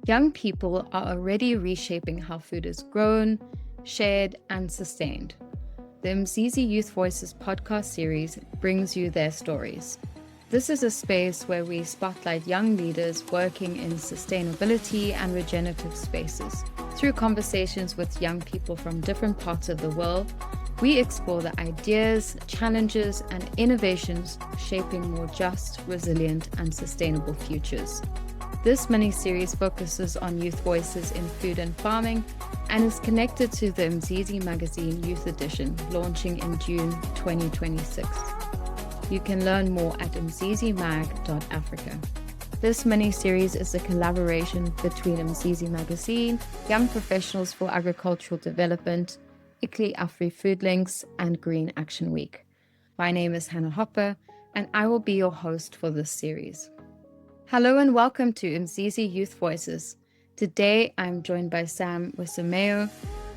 Young people are already reshaping how food is grown, shared, and sustained. The Mizizi Youth Voices podcast series brings you their stories. This is a space where we spotlight young leaders working in sustainability and regenerative spaces. Through conversations with young people from different parts of the world, we explore the ideas, challenges, and innovations shaping more just, resilient, and sustainable futures. This mini-series focuses on youth voices in food and farming and is connected to the Mizizi Magazine Youth Edition, launching in June 2026. You can learn more at mzizimag.africa. This mini-series is a collaboration between Mizizi Magazine, Young Professionals for Agricultural Development, AfriFOODlinks, and Green Action Week. My name is Hannah Hopper, and I will be your host for this series. Hello and welcome to Mizizi Youth Voices. Today, I'm joined by Sam Wesomayo,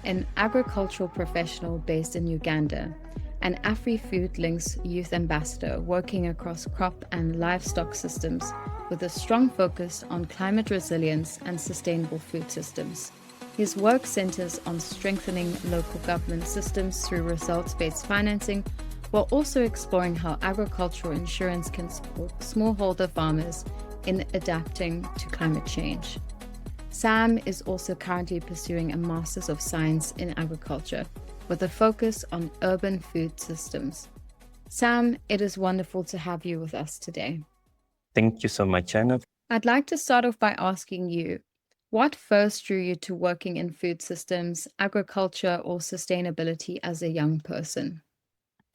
an agricultural professional based in Uganda, an AfriFOODlinks youth ambassador working across crop and livestock systems with a strong focus on climate resilience and sustainable food systems. His work centers on strengthening local government systems through results-based financing, while also exploring how agricultural insurance can support smallholder farmers in adapting to climate change. Sam is also currently pursuing a Master's of Science in Agriculture with a focus on urban food systems. Sam, it is wonderful to have you with us today. Thank you so much, Anna. I'd like to start off by asking you, what first drew you to working in food systems, agriculture, or sustainability as a young person?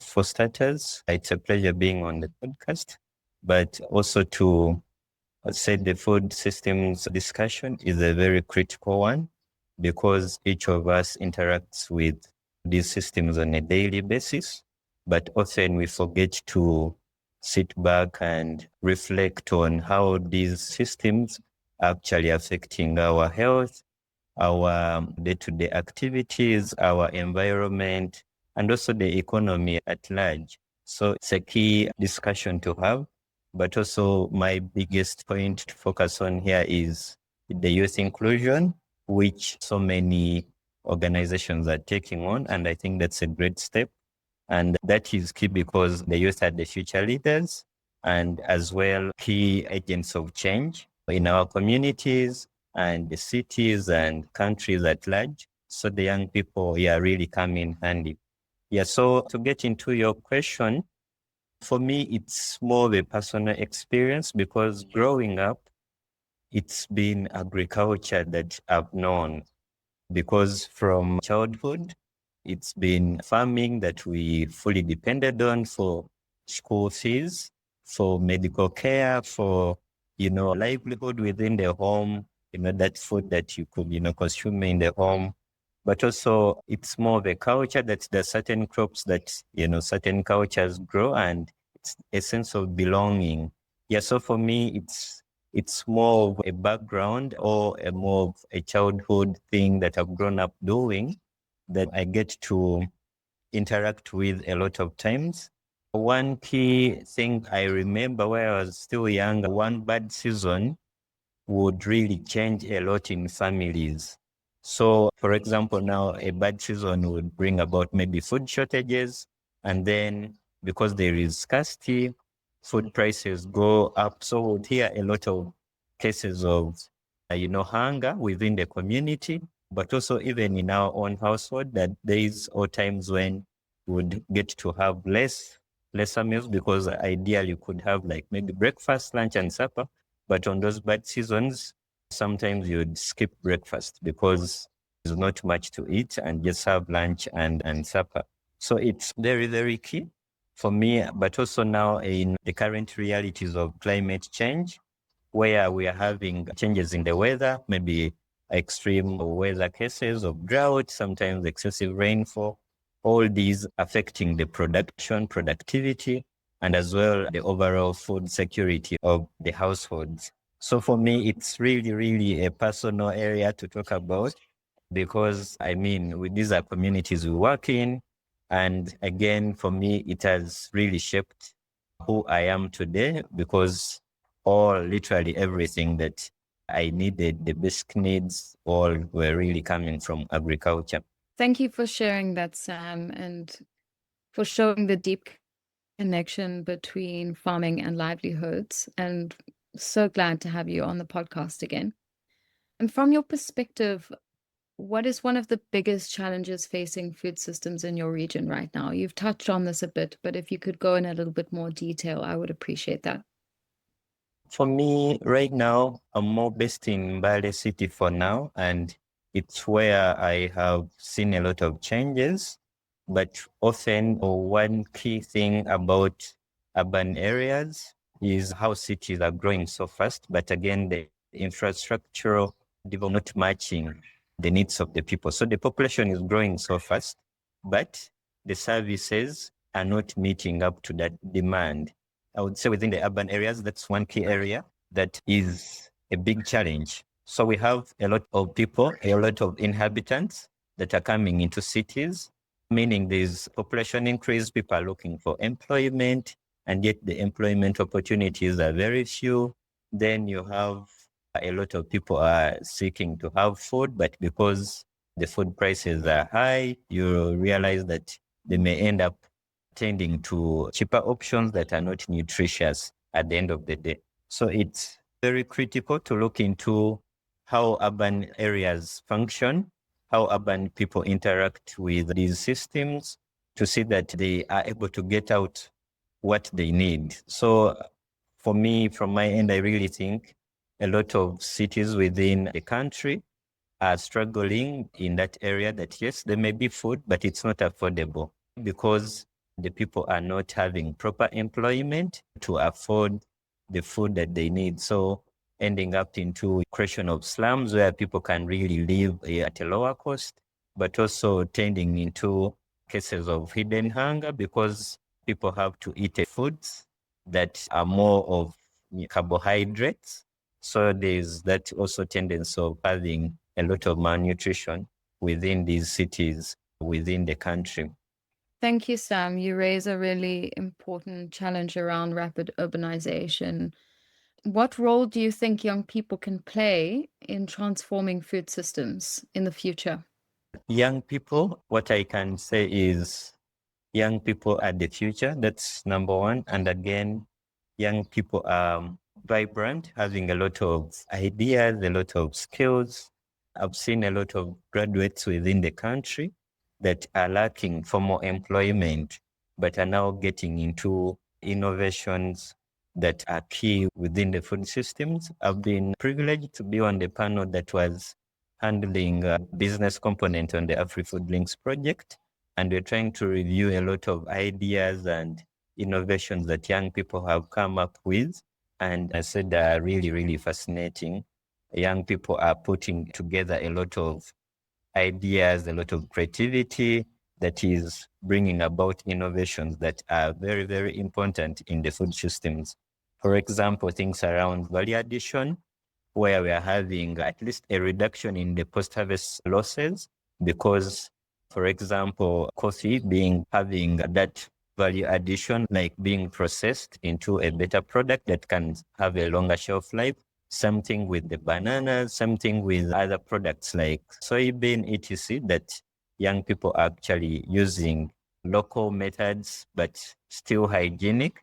For starters, it's a pleasure being on the podcast, but also to say the food systems discussion is a very critical one because each of us interacts with these systems on a daily basis, but often we forget to sit back and reflect on how these systems are actually affecting our health, our day-to-day activities, our environment, and also the economy at large. So it's a key discussion to have. But also my biggest point to focus on here is the youth inclusion, which so many organizations are taking on. And I think that's a great step. And that is key because the youth are the future leaders and as well key agents of change in our communities and the cities and countries at large. So the young people, really come in handy. So to get into your question, for me, it's more of a personal experience because growing up, it's been agriculture that I've known because from childhood, it's been farming that we fully depended on for school fees, for medical care, for, livelihood within the home, that food that you could, consume in the home. But also it's more of a culture that there's certain crops that, certain cultures grow and it's a sense of belonging. So for me, it's more of a background or more of a childhood thing that I've grown up doing that I get to interact with a lot of times. One key thing I remember where I was still young, one bad season would really change a lot in families. So, for example, now a bad season would bring about maybe food shortages. And then because there is scarcity, food prices go up. So we'll hear a lot of cases of, hunger within the community, but also even in our own household that days or times when we would get to have lesser meals because ideally you could have like maybe breakfast, lunch, and supper. But on those bad seasons, sometimes you'd skip breakfast because there's not much to eat and just have lunch and supper. So it's very, very key for me, but also now in the current realities of climate change, where we are having changes in the weather, maybe extreme weather cases of drought, sometimes excessive rainfall, all these affecting the productivity, and as well the overall food security of the households. So for me, it's really, really a personal area to talk about because, with these are communities we work in. And again, for me, it has really shaped who I am today because literally everything that I needed the basic needs all were really coming from agriculture. Thank you for sharing that, Sam, and for showing the deep connection between farming and livelihoods. And so glad to have you on the podcast again. And from your perspective, what is one of the biggest challenges facing food systems in your region right now? You've touched on this a bit, but if you could go in a little bit more detail, I would appreciate that. For me, right now, I'm more based in Mbale City for now, and it's where I have seen a lot of changes. But often, one key thing about urban areas is how cities are growing so fast. But again, the infrastructural development not matching the needs of the people. So the population is growing so fast, but the services are not meeting up to that demand. I would say within the urban areas, that's one key area that is a big challenge. So we have a lot of people, a lot of inhabitants that are coming into cities, meaning there's population increase, people are looking for employment, and yet the employment opportunities are very few. Then you have a lot of people are seeking to have food, but because the food prices are high, you realize that they may end up tending to cheaper options that are not nutritious at the end of the day. So it's very critical to look into how urban areas function, how urban people interact with these systems to see that they are able to get out what they need. So for me, from my end, I really think a lot of cities within the country are struggling in that area that, yes, there may be food, but it's not affordable because the people are not having proper employment to afford the food that they need. So ending up into creation of slums where people can really live at a lower cost, but also tending into cases of hidden hunger because people have to eat foods that are more of carbohydrates. So there's that also tendency of having a lot of malnutrition within these cities, within the country. Thank you, Sam. You raise a really important challenge around rapid urbanization. What role do you think young people can play in transforming food systems in the future? Young people, what I can say is young people are the future. That's number one. And again, young people are vibrant, having a lot of ideas, a lot of skills. I've seen a lot of graduates within the country that are lacking formal employment, but are now getting into innovations that are key within the food systems. I've been privileged to be on the panel that was handling a business component on the AfriFOODlinks project. And we're trying to review a lot of ideas and innovations that young people have come up with. And I said they are really, really fascinating. Young people are putting together a lot of ideas, a lot of creativity that is bringing about innovations that are very, very important in the food systems. For example, things around value addition, where we are having at least a reduction in the post-harvest losses because, for example, coffee having that value addition, like being processed into a better product that can have a longer shelf life. Something with the bananas, something with other products like soybean, etc., that young people are actually using local methods, but still hygienic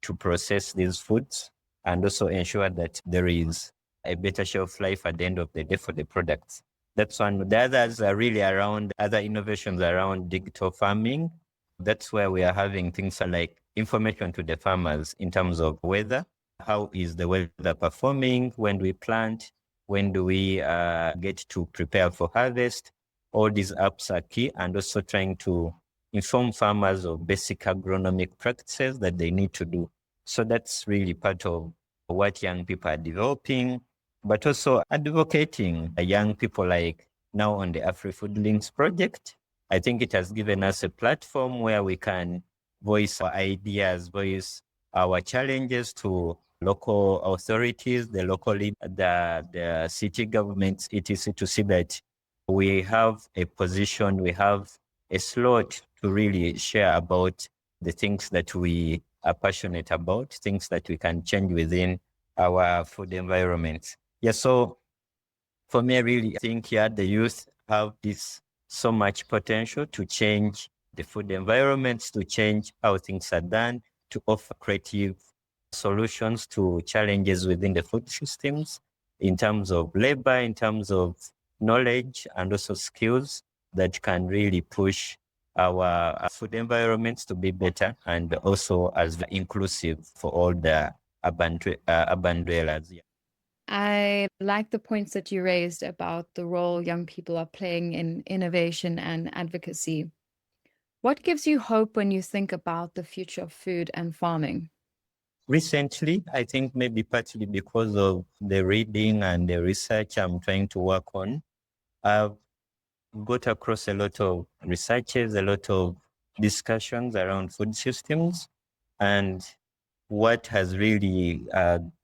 to process these foods and also ensure that there is a better shelf life at the end of the day for the products. That's one. The others are really around other innovations around digital farming. That's where we are having things like information to the farmers in terms of weather. How is the weather performing? When do we plant? When do we get to prepare for harvest? All these apps are key, and also trying to inform farmers of basic agronomic practices that they need to do. So that's really part of what young people are developing, but also advocating young people like now on the AfriFOODlinks project. I think it has given us a platform where we can voice our ideas, voice our challenges to local authorities, the city governments, etc., to see that we have a position, we have a slot to really share about the things that we are passionate about, things that we can change within our food environment. Yeah, so for me, I really think the youth have this so much potential to change the food environments, to change how things are done, to offer creative solutions to challenges within the food systems in terms of labor, in terms of knowledge, and also skills that can really push our food environments to be better and also as inclusive for all the urban dwellers. Yeah. I like the points that you raised about the role young people are playing in innovation and advocacy. What gives you hope when you think about the future of food and farming? Recently, I think maybe partly because of the reading and the research I'm trying to work on, I've got across a lot of researches, a lot of discussions around food systems. And what has really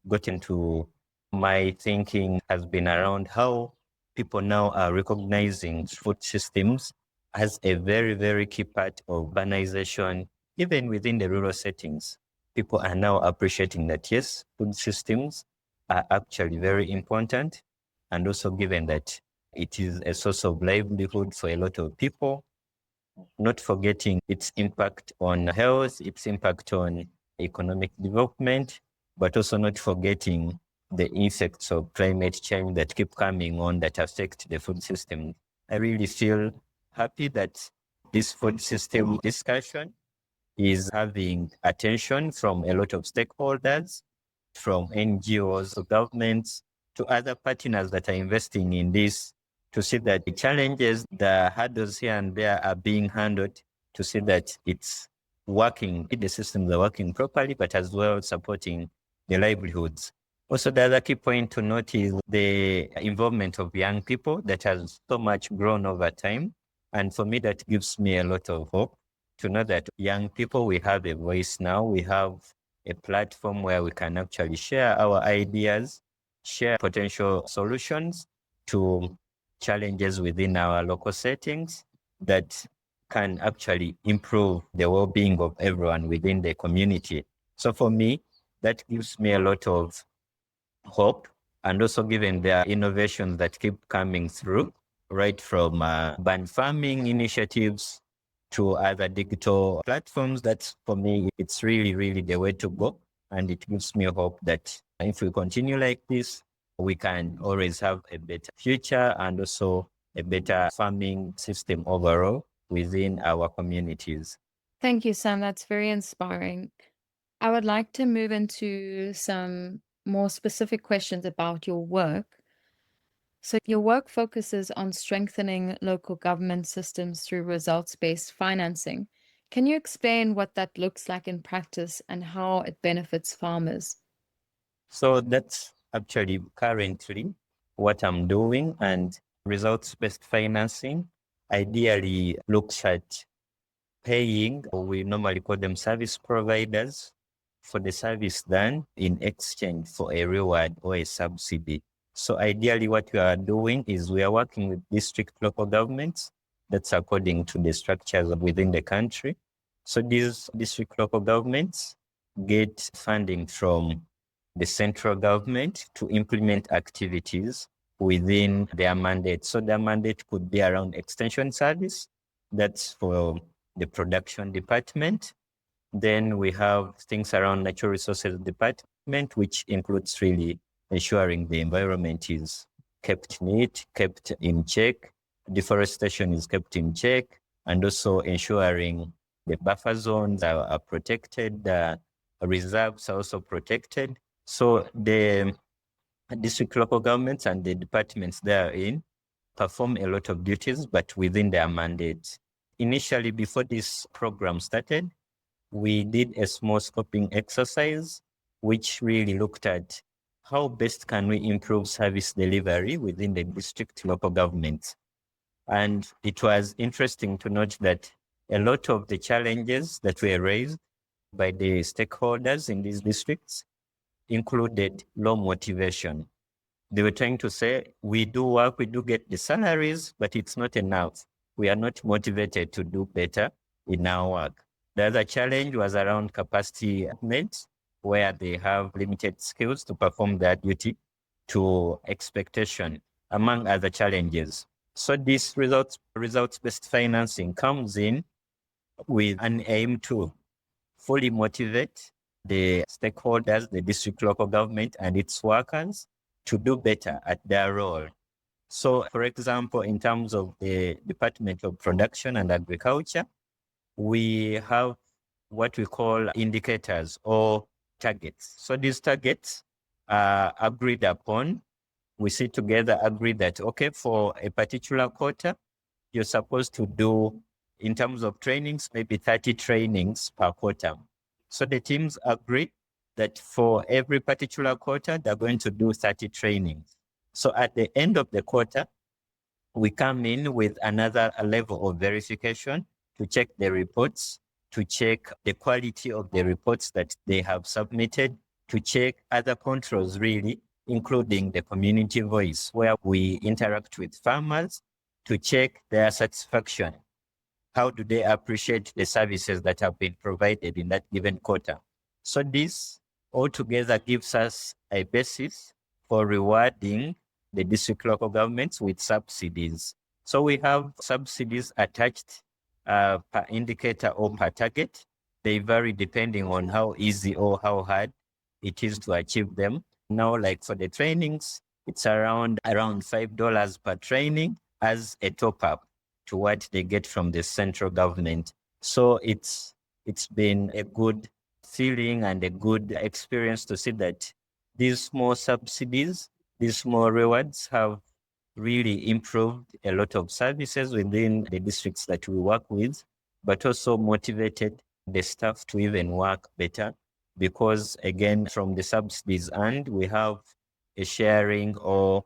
gotten to my thinking has been around how people now are recognizing food systems as a very, very key part of urbanization, even within the rural settings. People are now appreciating that, yes, food systems are actually very important. And also given that it is a source of livelihood for a lot of people, not forgetting its impact on health, its impact on economic development, but also not forgetting the effects of climate change that keep coming on that affect the food system. I really feel happy that this food system discussion is having attention from a lot of stakeholders, from NGOs, to governments, to other partners that are investing in this, to see that the challenges, the hurdles here and there are being handled, to see that it's working, the systems are working properly, but as well supporting the livelihoods. Also, the other key point to note is the involvement of young people that has so much grown over time. And for me, that gives me a lot of hope to know that young people, we have a voice now. We have a platform where we can actually share our ideas, share potential solutions to challenges within our local settings that can actually improve the well-being of everyone within the community. So for me, that gives me a lot of hope, and also given the innovations that keep coming through, right from urban farming initiatives to other digital platforms. That's for me, it's really, really the way to go. And it gives me hope that if we continue like this, we can always have a better future and also a better farming system overall within our communities. Thank you, Sam. That's very inspiring. I would like to move into some more specific questions about your work. So, your work focuses on strengthening local government systems through results based financing. Can you explain what that looks like in practice and how it benefits farmers? So that's actually currently what I'm doing. And results-based financing ideally looks at paying, or we normally call them service providers, for the service done in exchange for a reward or a subsidy. So ideally what we are doing is we are working with district local governments. That's according to the structures within the country. So these district local governments get funding from the central government to implement activities within their mandate. So their mandate could be around extension service. That's for the production department. Then we have things around natural resources department, which includes really ensuring the environment is kept neat, kept in check, deforestation is kept in check, and also ensuring the buffer zones are protected, the reserves are also protected. So the district local governments and the departments therein perform a lot of duties, but within their mandates. Initially, before this program started, we did a small scoping exercise, which really looked at how best can we improve service delivery within the district local governments. And it was interesting to note that a lot of the challenges that were raised by the stakeholders in these districts included low motivation. They were trying to say, we do work, we do get the salaries, but it's not enough. We are not motivated to do better in our work. The other challenge was around capacity development, where they have limited skills to perform their duty. to expectation, among other challenges. So this results-based financing comes in with an aim to fully motivate the stakeholders, the district local government and its workers to do better at their role. So, for example, in terms of the Department of Production and Agriculture, we have what we call indicators or targets. So these targets are agreed upon. We sit together, agree that, okay, for a particular quarter, you're supposed to do, in terms of trainings, maybe 30 trainings per quarter. So the teams agree that for every particular quarter, they're going to do 30 trainings. So at the end of the quarter, we come in with another level of verification to check the reports, to check the quality of the reports that they have submitted, to check other controls really, including the community voice, where we interact with farmers to check their satisfaction. How do they appreciate the services that have been provided in that given quarter? So this altogether gives us a basis for rewarding the district local governments with subsidies. So we have subsidies attached per indicator or per target. They vary depending on how easy or how hard it is to achieve them. Now, like for the trainings, it's around $5 per training as a top-up to what they get from the central government. So it's been a good feeling and a good experience to see that these small subsidies, these small rewards have really improved a lot of services within the districts that we work with, but also motivated the staff to even work better because, again, from the subsidies and we have a sharing or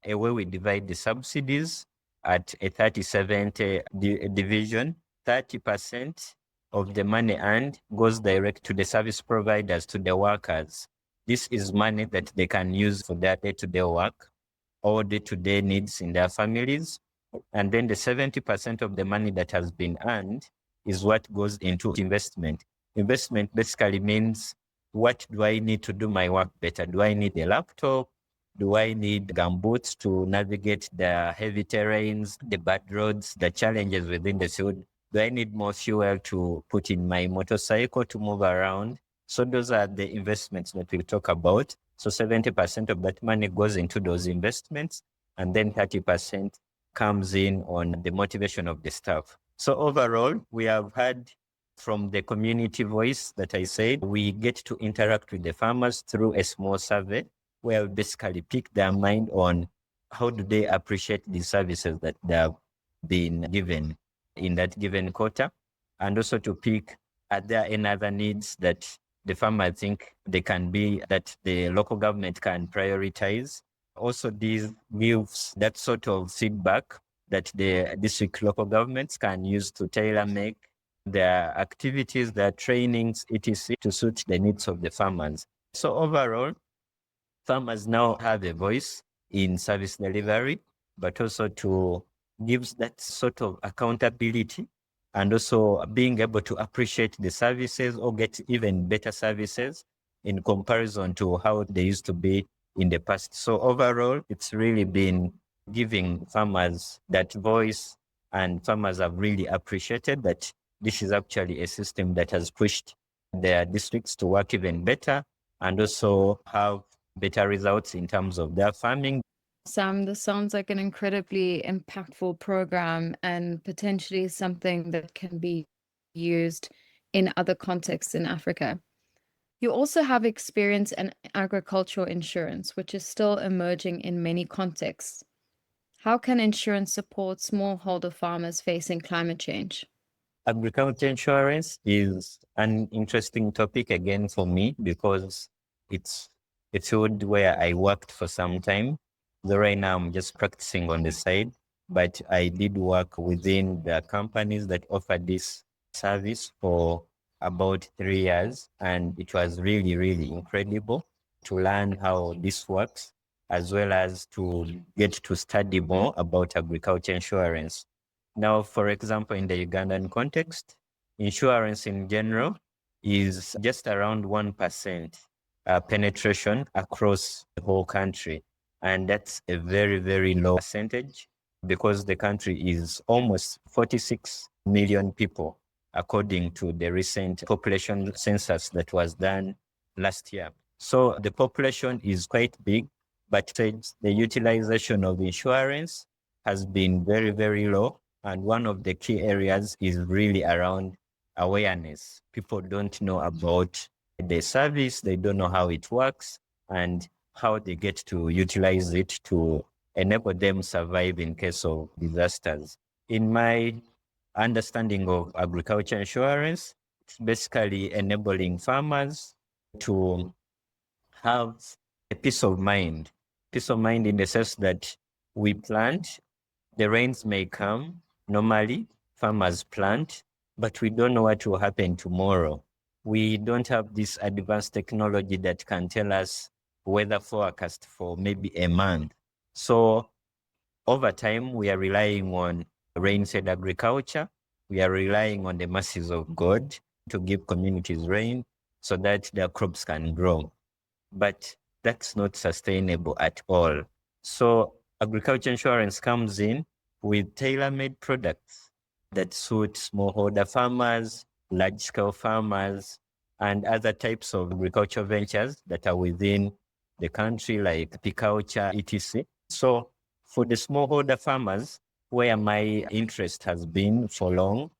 a way we divide the subsidies at a 30-70 division. 30% of the money earned goes direct to the service providers, to the workers. This is money that they can use for their day-to-day work or day-to-day needs in their families. And then the 70% of the money that has been earned is what goes into investment. Investment basically means, what do I need to do my work better? Do I need a laptop? Do I need gumboots to navigate the heavy terrains, the bad roads, the challenges within the field? Do I need more fuel to put in my motorcycle to move around? So those are the investments that we talk about. So 70% of that money goes into those investments, and then 30% comes in on the motivation of the staff. So overall, we have had from the community voice that I said, we get to interact with the farmers through a small survey where we basically pick their mind on how do they appreciate the services that they have been given in that given quarter, and also to pick, are there any other needs that the farmer think they can be, that the local government can prioritize. Also, this gives that sort of feedback that the district local governments can use to tailor make their activities, their trainings, etc., to suit the needs of the farmers. So overall, farmers now have a voice in service delivery, but also to give that sort of accountability and also being able to appreciate the services or get even better services in comparison to how they used to be in the past. So overall, it's really been giving farmers that voice, and farmers have really appreciated that this is actually a system that has pushed their districts to work even better and also have better results in terms of their farming. Sam, this sounds like an incredibly impactful program and potentially something that can be used in other contexts in Africa. You also have experience in agricultural insurance, which is still emerging in many contexts. How can insurance support smallholder farmers facing climate change? Agriculture insurance is an interesting topic again for me because it's a field where I worked for some time. Though right now I'm just practicing on the side, but I did work within the companies that offer this service for about 3 years. And it was really, really incredible to learn how this works, as well as to get to study more about agriculture insurance. Now, for example, in the Ugandan context, insurance in general is just around 1% penetration across the whole country. And that's a very, very low percentage because the country is almost 46 million people, according to the recent population census that was done last year. So the population is quite big, but the utilization of insurance has been very, very low. And one of the key areas is really around awareness. People don't know about the service, they don't know how it works, and how they get to utilize it to enable them survive in case of disasters. In my understanding of agriculture insurance, it's basically enabling farmers to have a peace of mind. Peace of mind in the sense that we plant, the rains may come. Normally, farmers plant, but we don't know what will happen tomorrow. We don't have this advanced technology that can tell us weather forecast for maybe a month. So over time, we are relying on rain-fed agriculture. We are relying on the mercies of God to give communities rain so that their crops can grow. But that's not sustainable at all. So agriculture insurance comes in with tailor-made products that suit smallholder farmers, large-scale farmers, and other types of agricultural ventures that are within the country, like apiculture, etc. So for the smallholder farmers, where my interest has been for long,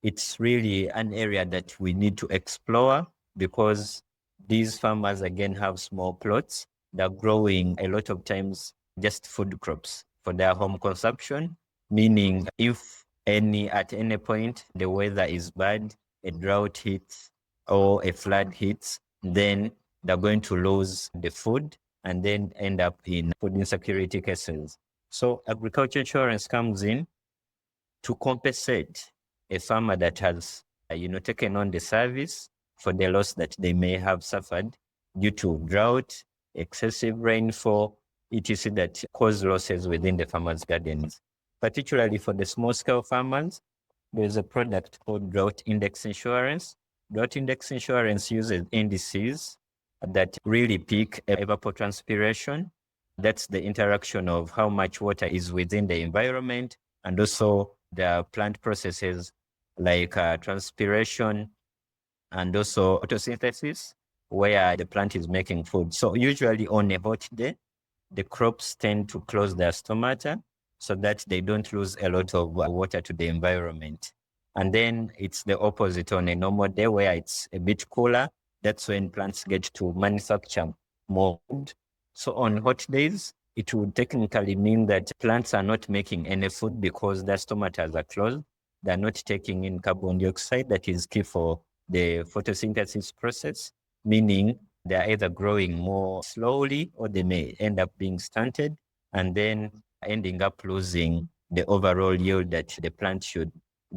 it's really an area that we need to explore because these farmers again have small plots. They're growing a lot of times just food crops for their home consumption, meaning if at any point the weather is bad, a drought hits or a flood hits, then they're going to lose the food and then end up in food insecurity cases. So agriculture insurance comes in to compensate a farmer that has, taken on the service for the loss that they may have suffered due to drought, excessive rainfall, etc. that cause losses within the farmers' gardens. Particularly for the small-scale farmers, there's a product called drought index insurance. Drought index insurance uses indices that really peak evapotranspiration. That's the interaction of how much water is within the environment and also the plant processes like transpiration and also photosynthesis, where the plant is making food. So usually on a hot day, the crops tend to close their stomata so that they don't lose a lot of water to the environment. And then it's the opposite on a normal day where it's a bit cooler. That's when plants get to manufacture more food. So on hot days, it would technically mean that plants are not making any food because their stomatas are closed. They're not taking in carbon dioxide that is key for the photosynthesis process, meaning they're either growing more slowly or they may end up being stunted and then ending up losing the overall yield that the plant should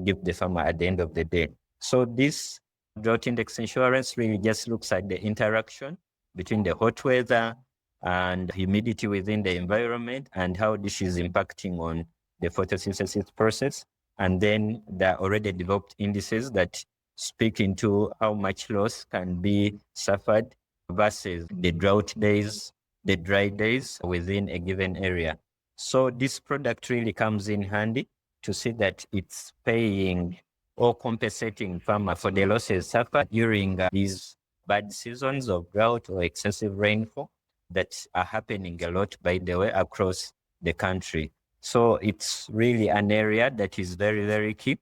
give the farmer at the end of the day. So this drought index insurance really just looks at the interaction between the hot weather and humidity within the environment and how this is impacting on the photosynthesis process. And then there are already developed indices that speak into how much loss can be suffered versus the drought days, the dry days within a given area. So this product really comes in handy to see that it's paying or compensating farmer for the losses suffered during these bad seasons of drought or excessive rainfall that are happening a lot, by the way, across the country. So it's really an area that is very, very key,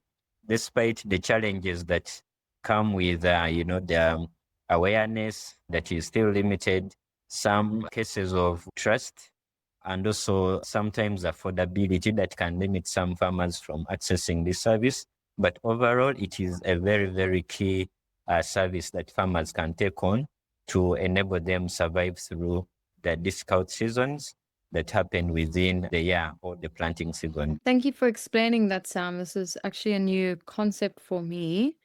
despite the challenges that come with, the awareness that is still limited, some cases of trust, and also sometimes affordability that can limit some farmers from accessing this service. But overall, it is a very, very key service that farmers can take on to enable them survive through the difficult seasons that happen within the year or the planting season. Thank you for explaining that, Sam. This is actually a new concept for me,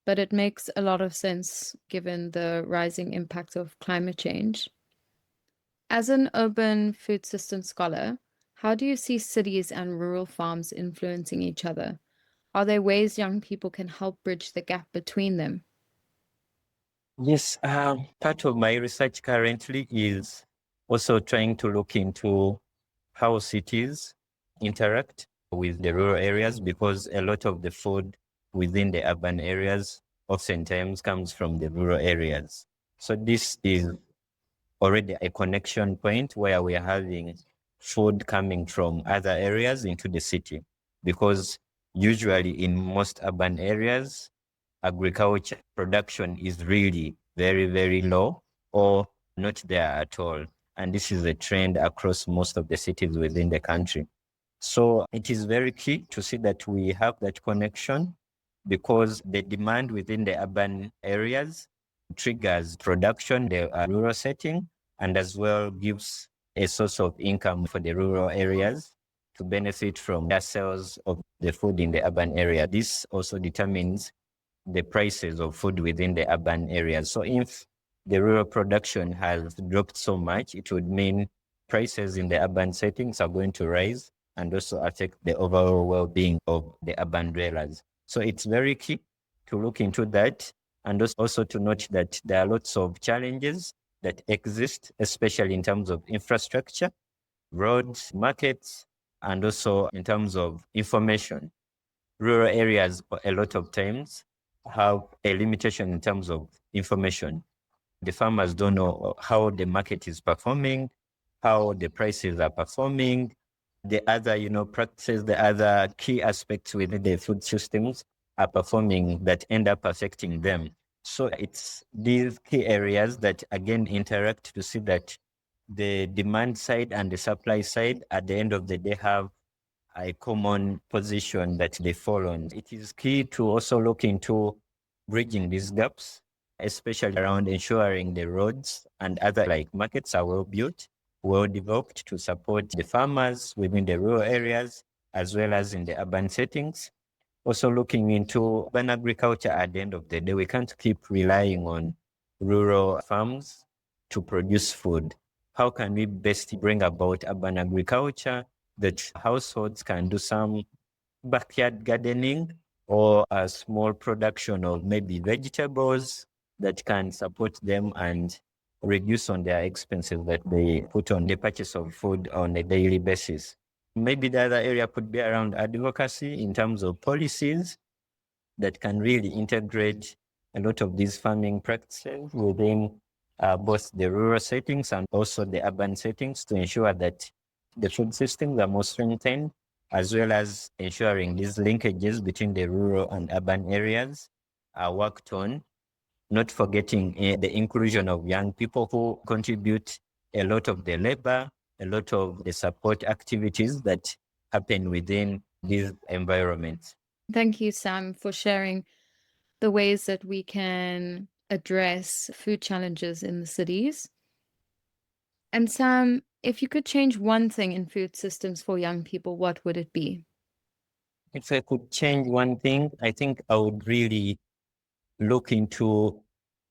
but it makes a lot of sense given the rising impact of climate change. As an urban food system scholar, how do you see cities and rural farms influencing each other? Are there ways young people can help bridge the gap between them? Yes, part of my research currently is Also trying to look into how cities interact with the rural areas, because a lot of the food within the urban areas oftentimes comes from the rural areas. So this is already a connection point where we are having food coming from other areas into the city, because usually in most urban areas, agriculture production is really very, very low or not there at all. And this is a trend across most of the cities within the country. So it is very key to see that we have that connection, because the demand within the urban areas triggers production, the rural setting, and as well gives a source of income for the rural areas to benefit from the sales of the food in the urban area. This also determines the prices of food within the urban areas. So if the rural production has dropped so much, it would mean prices in the urban settings are going to rise and also affect the overall well-being of the urban dwellers. So it's very key to look into that, and also to note that there are lots of challenges that exist, especially in terms of infrastructure, roads, markets, and also in terms of information. Rural areas, a lot of times, have a limitation in terms of information. The farmers don't know how the market is performing, how the prices are performing, the other, practices, the other key aspects within the food systems are performing that end up affecting them. So it's these key areas that again interact to see that the demand side and the supply side at the end of the day have a common position that they fall on. It is key to also look into bridging these gaps, especially around ensuring the roads and other like markets are well built, well developed to support the farmers within the rural areas as well as in the urban settings. Also looking into urban agriculture at the end of the day, we can't keep relying on rural farms to produce food. How can we best bring about urban agriculture that households can do some backyard gardening or a small production of maybe vegetables that can support them and reduce on their expenses that they put on the purchase of food on a daily basis. Maybe the other area could be around advocacy in terms of policies that can really integrate a lot of these farming practices within both the rural settings and also the urban settings to ensure that the food systems are more strengthened, as well as ensuring these linkages between the rural and urban areas are worked on, not forgetting the inclusion of young people who contribute a lot of the labor, a lot of the support activities that happen within these environments. Thank you, Sam, for sharing the ways that we can address food challenges in the cities. And Sam, if you could change one thing in food systems for young people, what would it be? If I could change one thing, I think I would really look into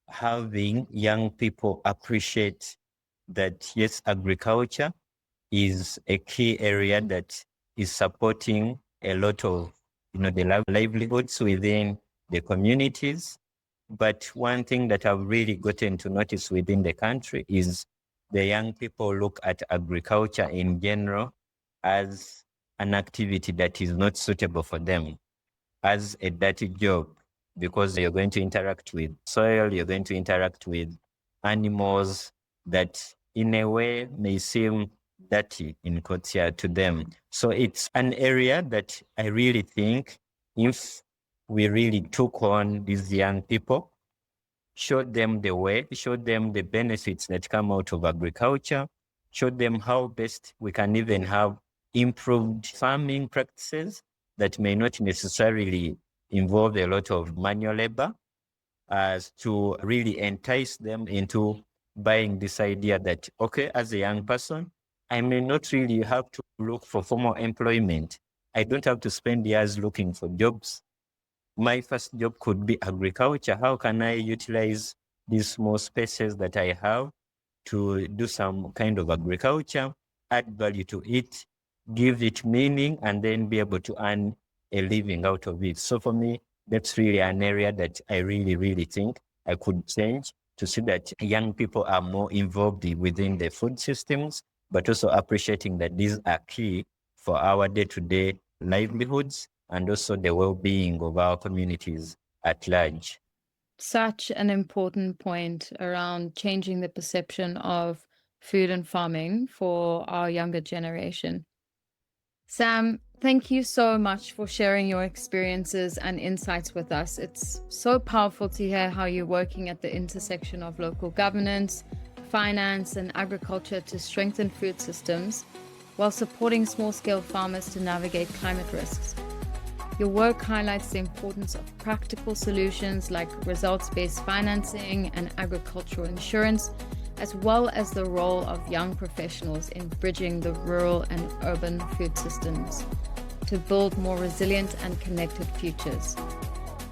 having young people appreciate that, yes, agriculture is a key area that is supporting a lot of, the livelihoods within the communities. But one thing that I've really gotten to notice within the country is the young people look at agriculture in general as an activity that is not suitable for them, as a dirty job, because you're going to interact with soil, you're going to interact with animals that in a way may seem dirty in quotes here to them. So it's an area that I really think if we really took on these young people, showed them the way, showed them the benefits that come out of agriculture, showed them how best we can even have improved farming practices that may not necessarily involve a lot of manual labor, as to really entice them into buying this idea that, okay, as a young person, I may not really have to look for formal employment. I don't have to spend years looking for jobs. My first job could be agriculture. How can I utilize these small spaces that I have to do some kind of agriculture, add value to it, give it meaning, and then be able to earn a living out of it? So for me, that's really an area that I really, really think I could change to see that young people are more involved within the food systems, but also appreciating that these are key for our day-to-day livelihoods and also the well-being of our communities at large. Such an important point around changing the perception of food and farming for our younger generation. Sam, thank you so much for sharing your experiences and insights with us. It's so powerful to hear how you're working at the intersection of local governance, finance, and agriculture to strengthen food systems while supporting small-scale farmers to navigate climate risks. Your work highlights the importance of practical solutions like results-based financing and agricultural insurance, as well as the role of young professionals in bridging the rural and urban food systems to build more resilient and connected futures.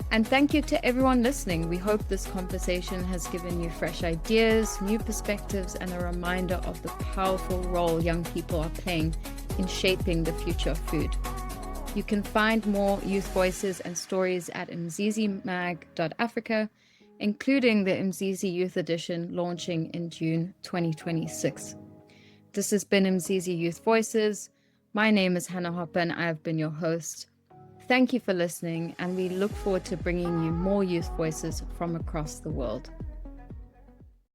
And thank you to everyone listening. We hope this conversation has given you fresh ideas, new perspectives, and a reminder of the powerful role young people are playing in shaping the future of food. You can find more youth voices and stories at mzizimag.africa, including the Mizizi Youth Edition launching in June 2026. This has been Mizizi Youth Voices. My name is Hannah Hopper and I have been your host. Thank you for listening, and we look forward to bringing you more youth voices from across the world.